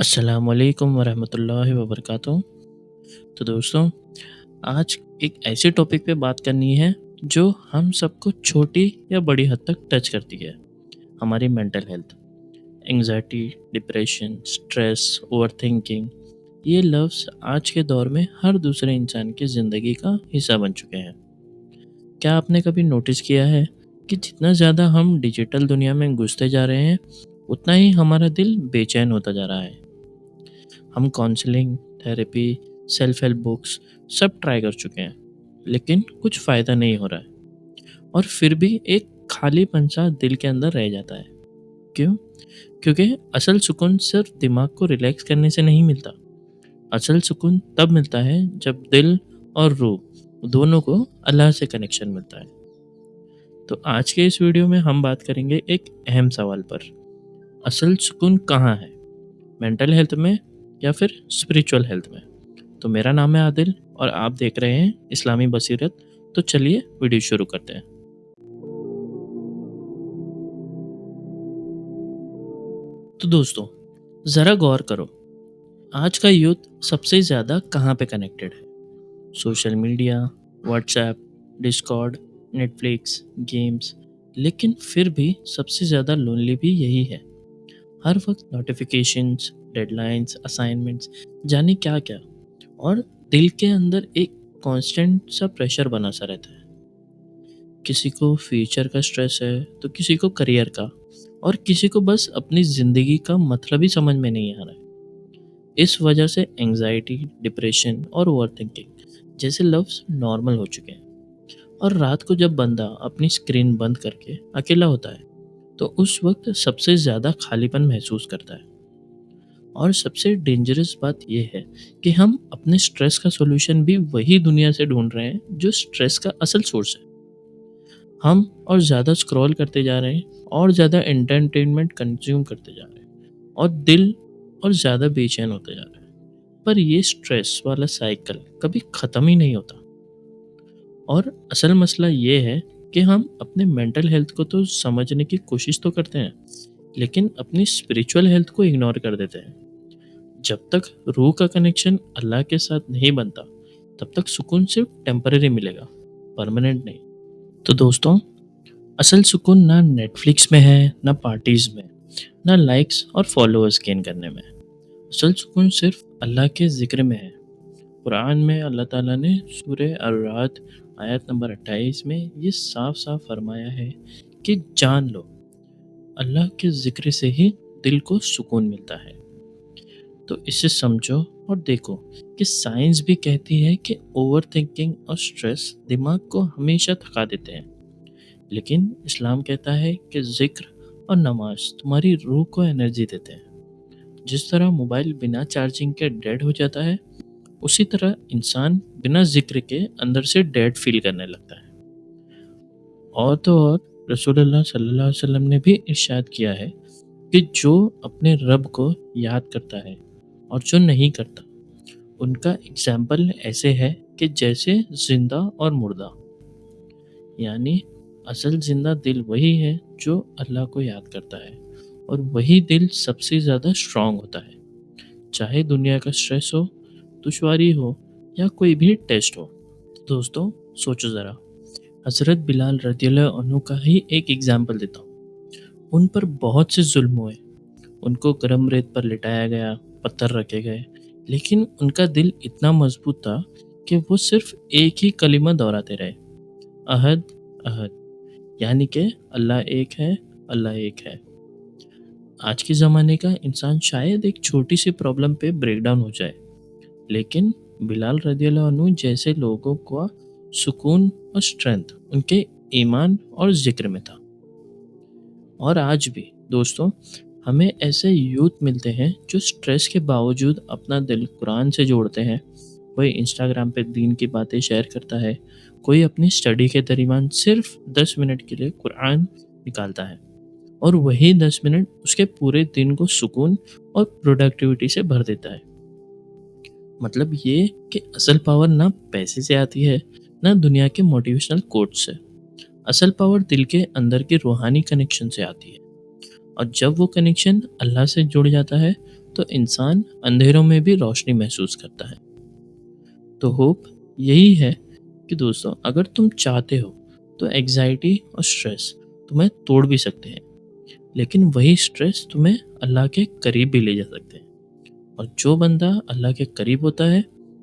السلام علیکم ورحمۃ اللہ وبرکاتہ۔ تو دوستوں، آج ایک ایسے ٹاپک پہ بات کرنی ہے جو ہم سب کو چھوٹی یا بڑی حد تک ٹچ کرتی ہے، ہماری mental health. Anxiety, depression, stress, over thinking, یہ لفظ آج کے دور میں ہر دوسرے انسان کی زندگی کا حصہ بن چکے ہیں۔ کیا آپ نے کبھی نوٹس کیا ہے کہ جتنا زیادہ ہم ڈیجیٹل دنیا میں گھستے جا رہے ہیں، اتنا ہی ہمارا دل بے چین ہوتا جا رہا ہے؟ ہم counselling, therapy, self help books سب ٹرائی کر چکے ہیں، لیکن کچھ فائدہ نہیں ہو رہا ہے، اور پھر بھی ایک خالی پن سا دل کے اندر رہ جاتا ہے۔ کیوں؟ کیونکہ اصل سکون صرف دماغ کو ریلیکس کرنے سے نہیں ملتا۔ اصل سکون تب ملتا ہے جب دل اور روح دونوں کو اللہ سے کنیکشن ملتا ہے۔ تو آج کے اس ویڈیو میں ہم بات کریں گے ایک اہم سوال پر: اصل سکون کہاں ہے؟ مینٹل ہیلتھ میں یا پھر اسپریچول ہیلتھ میں؟ تو میرا نام ہے عادل اور آپ دیکھ رہے ہیں اسلامی بصیرت۔ تو چلیے ویڈیو شروع کرتے ہیں۔ تو دوستوں، ذرا غور کرو، آج کا یوتھ سب سے زیادہ کہاں پہ کنیکٹڈ ہے؟ Social media, WhatsApp, Discord, Netflix, games. لیکن پھر بھی سب سے زیادہ لونلی بھی یہی ہے۔ ہر وقت نوٹیفیکیشنز، ڈیڈ لائنز، اسائنمنٹس، جانے کیا کیا، اور دل کے اندر ایک کانسٹنٹ سا پریشر بنا سا رہتا ہے۔ کسی کو فیوچر کا سٹریس ہے تو کسی کو کریئر کا، اور کسی کو بس اپنی زندگی کا مطلب ہی سمجھ میں نہیں آ رہا ہے۔ اس وجہ سے انگزائٹی، ڈپریشن اور اوور تھنکنگ جیسے لفظ نارمل ہو چکے ہیں۔ اور رات کو جب بندہ اپنی اسکرین بند کر کے اکیلا ہوتا ہے تو اس وقت سب سے زیادہ خالی پن محسوس کرتا ہے۔ اور سب سے ڈینجرس بات یہ ہے کہ ہم اپنے سٹریس کا سولوشن بھی وہی دنیا سے ڈھونڈ رہے ہیں جو سٹریس کا اصل سورس ہے۔ ہم اور زیادہ اسکرول کرتے جا رہے ہیں، اور زیادہ انٹرٹینمنٹ کنزیوم کرتے جا رہے ہیں، اور دل اور زیادہ بے چین ہوتے جا رہے ہیں۔ پر یہ سٹریس والا سائیکل کبھی ختم ہی نہیں ہوتا۔ اور اصل مسئلہ یہ ہے کہ ہم اپنے مینٹل ہیلتھ کو تو سمجھنے کی کوشش تو کرتے ہیں، لیکن اپنی اسپریچول ہیلتھ کو اگنور کر دیتے ہیں۔ جب تک روح کا کنیکشن اللہ کے ساتھ نہیں بنتا، تب تک سکون صرف ٹیمپرری ملے گا، پرماننٹ نہیں۔ تو دوستوں، اصل سکون نہ نیٹ فلکس میں ہے، نہ پارٹیز میں، نہ لائکس اور فالوورز گین کرنے میں۔ اصل سکون صرف اللہ کے ذکر میں ہے۔ قرآن میں اللہ تعالیٰ نے سورہ الرعد آیت نمبر 28 میں یہ صاف صاف فرمایا ہے کہ جان لو، اللہ کے ذکر سے ہی دل کو سکون ملتا ہے۔ تو اسے سمجھو اور دیکھو کہ سائنس بھی کہتی ہے کہ اوور تھنکنگ اور سٹریس دماغ کو ہمیشہ تھکا دیتے ہیں، لیکن اسلام کہتا ہے کہ ذکر اور نماز تمہاری روح کو انرجی دیتے ہیں۔ جس طرح موبائل بنا چارجنگ کے ڈیڈ ہو جاتا ہے، اسی طرح انسان بنا ذکر کے اندر سے ڈیڈ فیل کرنے لگتا ہے۔ اور تو اور رسول اللہ صلی اللہ علیہ وسلم نے بھی ارشاد کیا ہے کہ جو اپنے رب کو یاد کرتا ہے اور جو نہیں کرتا، ان کا اگزامپل ایسے ہے کہ جیسے زندہ اور مردہ۔ یعنی اصل زندہ دل وہی ہے جو اللہ کو یاد کرتا ہے، اور وہی دل سب سے زیادہ اسٹرانگ ہوتا ہے، چاہے دنیا کا سٹریس ہو، دشواری ہو، یا کوئی بھی ٹیسٹ ہو۔ دوستوں، سوچو ذرا، حضرت بلال رضی اللہ عنہ کا ہی ایک اگزامپل دیتا ہوں۔ ان پر بہت سے ظلم ہوئے، ان کو گرم ریت پر لٹایا گیا، پتھر رکھے گئے، لیکن ان کا دل اتنا مضبوط تھا کہ وہ صرف ایک ہی کلمہ دہراتے رہے: احد احد، یعنی کہ اللہ ایک ہے، اللہ ایک ہے۔ آج کے زمانے کا انسان شاید ایک چھوٹی سی پرابلم پہ بریک ڈاؤن ہو جائے، لیکن بلال رضی اللہ عنہ جیسے لوگوں کو سکون اور اسٹرینتھ ان کے ایمان اور ذکر میں تھا۔ اور آج بھی دوستوں، ہمیں ایسے یوتھ ملتے ہیں جو سٹریس کے باوجود اپنا دل قرآن سے جوڑتے ہیں۔ کوئی انسٹاگرام پہ دین کی باتیں شیئر کرتا ہے، کوئی اپنی اسٹڈی کے درمیان صرف 10 منٹ کے لیے قرآن نکالتا ہے، اور وہی 10 منٹ اس کے پورے دن کو سکون اور پروڈکٹیوٹی سے بھر دیتا ہے۔ مطلب یہ کہ اصل پاور نہ پیسے سے آتی ہے، نہ دنیا کے موٹیویشنل کوٹ سے۔ اصل پاور دل کے اندر کی روحانی کنیکشن سے آتی ہے، اور جب وہ کنیکشن اللہ سے جڑ جاتا ہے تو انسان اندھیروں میں بھی روشنی محسوس کرتا ہے۔ تو ہوپ یہی ہے کہ دوستوں، اگر تم چاہتے ہو تو ایگزائٹی اور سٹریس تمہیں توڑ بھی سکتے ہیں، لیکن وہی سٹریس تمہیں اللہ کے قریب بھی لے جا سکتے ہیں۔ اور جو بندہ اللہ کے قریب ہوتا ہے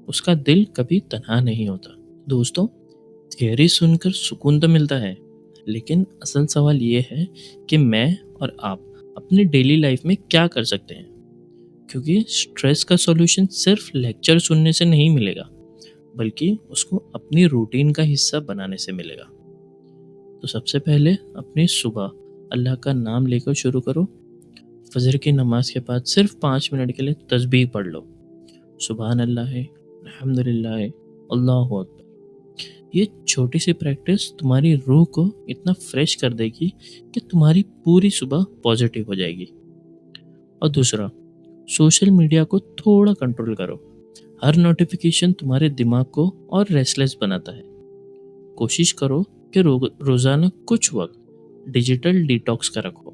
اس کا دل کبھی تنہا نہیں ہوتا۔ دوستوں، تھیوری سن کر سکون تو ملتا ہے، لیکن اصل سوال یہ ہے کہ میں اور آپ اپنی ڈیلی لائف میں کیا کر سکتے ہیں، کیونکہ سٹریس کا سولوشن صرف لیکچر سننے سے نہیں ملے گا، بلکہ اس کو اپنی روٹین کا حصہ بنانے سے ملے گا۔ تو سب سے پہلے اپنی صبح اللہ کا نام لے کر شروع کرو۔ فجر کی نماز کے بعد صرف 5 منٹ کے لیے تسبیح پڑھ لو، سبحان اللہ ہے، الحمد للہ ہے، اللہ اکبر۔ یہ چھوٹی سی پریکٹس تمہاری روح کو اتنا فریش کر دے گی کہ تمہاری پوری صبح پازیٹیو ہو جائے گی۔ اور دوسرا، سوشل میڈیا کو تھوڑا کنٹرول کرو۔ ہر نوٹیفیکیشن تمہارے دماغ کو اور ریسلیس بناتا ہے۔ کوشش کرو کہ روزانہ کچھ وقت ڈیجیٹل ڈیٹاکس کا رکھو۔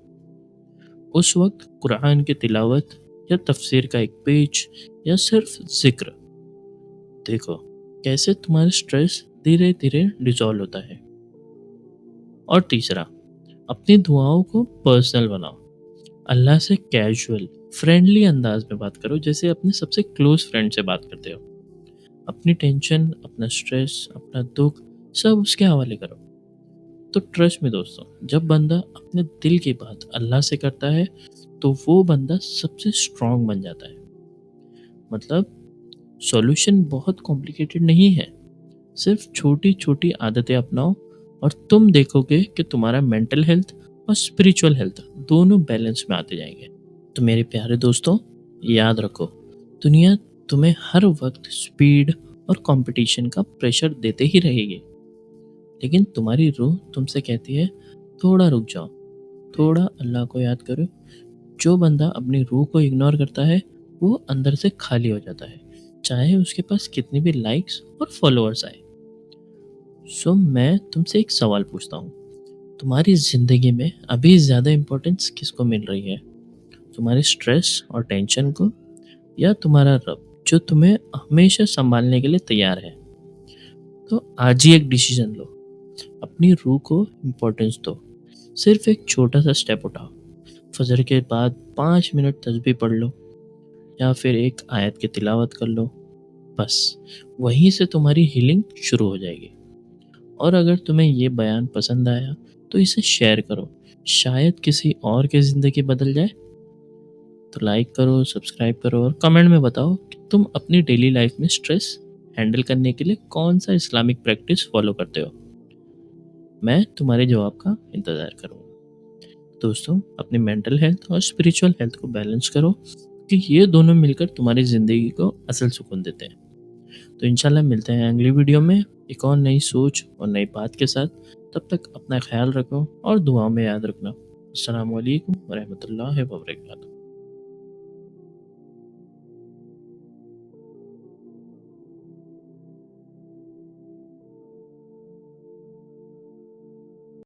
اس وقت قرآن کی تلاوت یا تفسیر کا ایک پیج یا صرف ذکر، دیکھو کیسے تمہارا سٹریس دھیرے دھیرے ڈیزالو ہوتا ہے۔ اور تیسرا، اپنی دعاؤں کو پرسنل بناؤ۔ اللہ سے کیجول فرینڈلی انداز میں بات کرو، جیسے اپنے سب سے کلوز فرینڈ سے بات کرتے ہو۔ اپنی ٹینشن، اپنا سٹریس، اپنا دکھ سب اس کے حوالے کرو۔ تو ٹرسٹ میں دوستوں، جب بندہ اپنے دل کی بات اللہ سے کرتا ہے تو وہ بندہ سب سے اسٹرانگ بن جاتا ہے۔ مطلب سولوشن بہت کمپلیکیٹڈ نہیں ہے، صرف چھوٹی چھوٹی عادتیں اپناؤ اور تم دیکھو گے کہ تمہارا مینٹل ہیلتھ اور اسپریچول ہیلتھ دونوں بیلنس میں آتے جائیں گے۔ تو میرے پیارے دوستوں، یاد رکھو، دنیا تمہیں ہر وقت اسپیڈ اور کمپٹیشن کا پریشر دیتے ہی رہے گی، لیکن تمہاری روح تم سے کہتی ہے تھوڑا رک جاؤ، تھوڑا اللہ کو یاد کرو۔ جو بندہ اپنی روح کو اگنور کرتا ہے وہ اندر سے خالی ہو جاتا ہے، چاہے اس کے پاس کتنی بھی لائکس اور فالوورز آئے۔ سو میں تم سے ایک سوال پوچھتا ہوں، تمہاری زندگی میں ابھی زیادہ امپورٹنس کس کو مل رہی ہے؟ تمہارے سٹریس اور ٹینشن کو، یا تمہارا رب جو تمہیں ہمیشہ سنبھالنے کے لیے تیار ہے؟ تو آج ہی ایک ڈیسیژن لو، اپنی روح کو امپورٹنس دو، صرف ایک چھوٹا سا سٹیپ اٹھاؤ۔ فجر کے بعد 5 منٹ تسبیح پڑھ لو، یا پھر ایک آیت کی تلاوت کر لو، بس وہیں سے تمہاری ہیلنگ شروع ہو جائے گی۔ اور اگر تمہیں یہ بیان پسند آیا تو اسے شیئر کرو، شاید کسی اور کی زندگی بدل جائے۔ تو لائک کرو، سبسکرائب کرو اور کمنٹ میں بتاؤ کہ تم اپنی ڈیلی لائف میں سٹریس ہینڈل کرنے کے لیے کون سا اسلامک پریکٹس فالو کرتے ہو۔ میں تمہارے جواب کا انتظار کروں گا۔ دوستوں، اپنی مینٹل ہیلتھ اور اسپریچول ہیلتھ کو بیلنس کرو، کہ یہ دونوں مل کر تمہاری زندگی کو اصل سکون دیتے ہیں۔ تو انشاءاللہ ملتے ہیں اگلی ویڈیو میں ایک اور نئی سوچ اور نئی بات کے ساتھ۔ تب تک اپنا خیال رکھو اور دعاؤں میں یاد رکھنا۔ السلام علیکم ورحمۃ اللہ وبرکاتہ۔